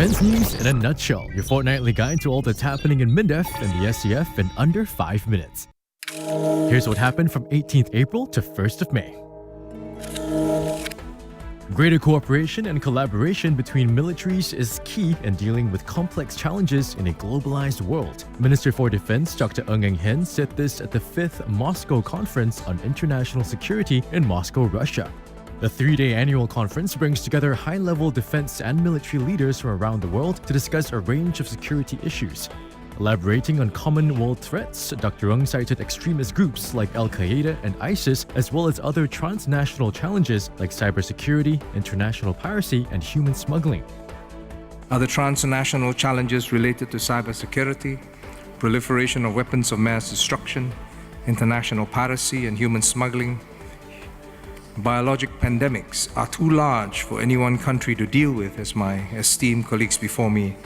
Defense news in a nutshell. Your fortnightly guide to all that's happening in MINDEF and the SCF in under 5 minutes. Here's what happened from 18th April to 1st of May. Greater cooperation and collaboration between militaries is key in dealing with complex challenges in a globalized world. Minister for Defense Dr. Hen said this at the 5th Moscow Conference on International Security in Moscow, Russia. The 3-day annual conference brings together high-level defense and military leaders from around the world to discuss a range of security issues. Elaborating on common world threats, Dr. Ng cited extremist groups like Al-Qaeda and ISIS, as well as other transnational challenges like cybersecurity, international piracy, and human smuggling. Other transnational challenges related to cybersecurity, proliferation of weapons of mass destruction, international piracy and human smuggling, biologic pandemics are too large for any one country to deal with, as my esteemed colleagues before me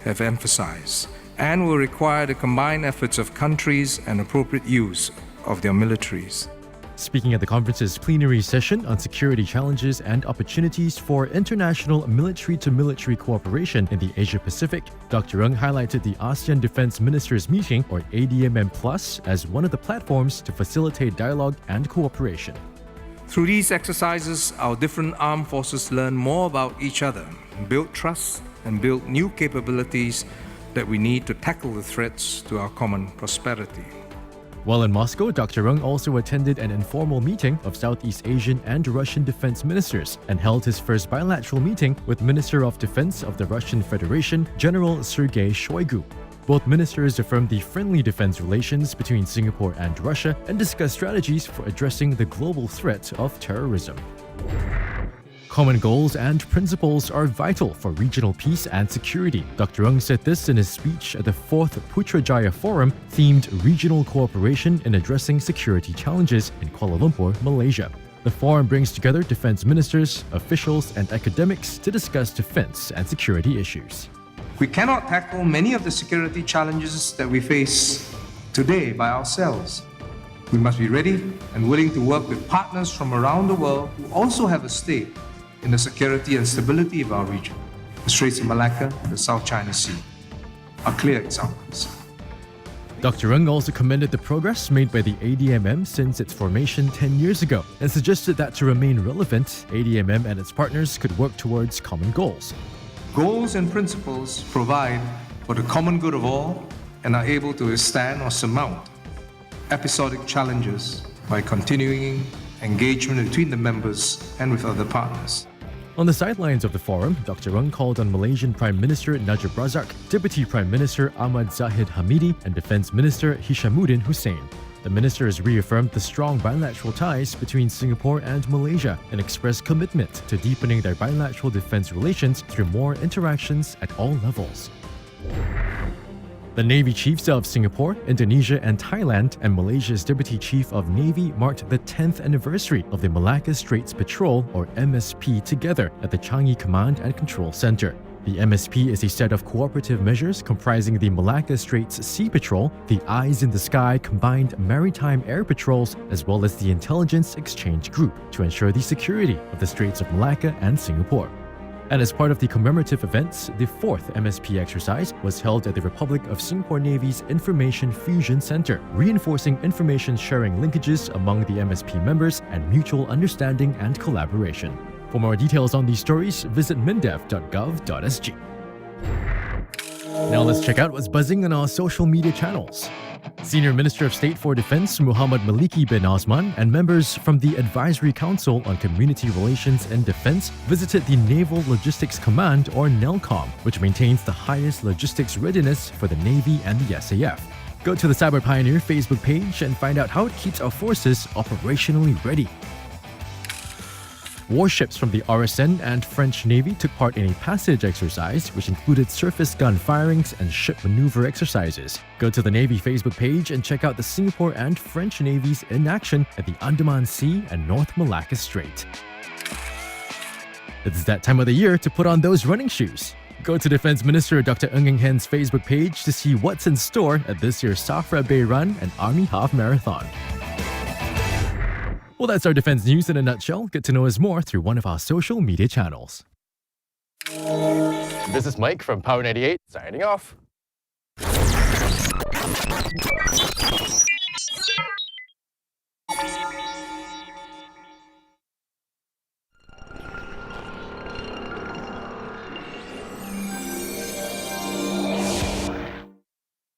have emphasized, and will require the combined efforts of countries and appropriate use of their militaries. Speaking at the conference's plenary session on security challenges and opportunities for international military-to-military cooperation in the Asia-Pacific, Dr. Ng highlighted the ASEAN Defense Ministers Meeting, or ADMM+, as one of the platforms to facilitate dialogue and cooperation. Through these exercises, our different armed forces learn more about each other, build trust, and build new capabilities that we need to tackle the threats to our common prosperity. While in Moscow, Dr. Ng also attended an informal meeting of Southeast Asian and Russian defense ministers and held his first bilateral meeting with Minister of Defense of the Russian Federation, General Sergei Shoigu. Both ministers affirmed the friendly defense relations between Singapore and Russia and discussed strategies for addressing the global threat of terrorism. Common goals and principles are vital for regional peace and security. Dr. Ng said this in his speech at the 4th Putrajaya Forum themed Regional Cooperation in Addressing Security Challenges in Kuala Lumpur, Malaysia. The forum brings together defense ministers, officials, and academics to discuss defense and security issues. We cannot tackle many of the security challenges that we face today by ourselves. We must be ready and willing to work with partners from around the world who also have a stake in the security and stability of our region. The Straits of Malacca and the South China Sea are clear examples. Dr. Ng also commended the progress made by the ADMM since its formation 10 years ago and suggested that to remain relevant, ADMM and its partners could work towards common goals. Goals and principles provide for the common good of all and are able to withstand or surmount episodic challenges by continuing engagement between the members and with other partners. On the sidelines of the forum, Dr. Ng called on Malaysian Prime Minister Najib Razak, Deputy Prime Minister Ahmad Zahid Hamidi, and Defence Minister Hishamuddin Hussein. The ministers reaffirmed the strong bilateral ties between Singapore and Malaysia and expressed commitment to deepening their bilateral defence relations through more interactions at all levels. The Navy Chiefs of Singapore, Indonesia, and Thailand and Malaysia's Deputy Chief of Navy marked the 10th anniversary of the Malacca Straits Patrol, or MSP, together at the Changi Command and Control Center. The MSP is a set of cooperative measures comprising the Malacca Straits Sea Patrol, the Eyes in the Sky Combined Maritime Air Patrols, as well as the Intelligence Exchange Group to ensure the security of the Straits of Malacca and Singapore. And as part of the commemorative events, the 4th MSP exercise was held at the Republic of Singapore Navy's Information Fusion Center, reinforcing information sharing linkages among the MSP members and mutual understanding and collaboration. For more details on these stories, visit mindef.gov.sg. Now let's check out what's buzzing on our social media channels. Senior Minister of State for Defense Muhammad Maliki bin Osman and members from the Advisory Council on Community Relations and Defense visited the Naval Logistics Command, or NELCOM, which maintains the highest logistics readiness for the Navy and the SAF. Go to the Cyber Pioneer Facebook page and find out how it keeps our forces operationally ready. Warships from the RSN and French Navy took part in a passage exercise which included surface gun firings and ship maneuver exercises. Go to the Navy Facebook page and check out the Singapore and French Navies in action at the Andaman Sea and North Malacca Strait. It's that time of the year to put on those running shoes. Go to Defense Minister Dr. Hen's Facebook page to see what's in store at this year's Safra Bay Run and Army Half Marathon. Well, that's our defense news in a nutshell. Get to know us more through one of our social media channels. This is Mike from Power 98, signing off.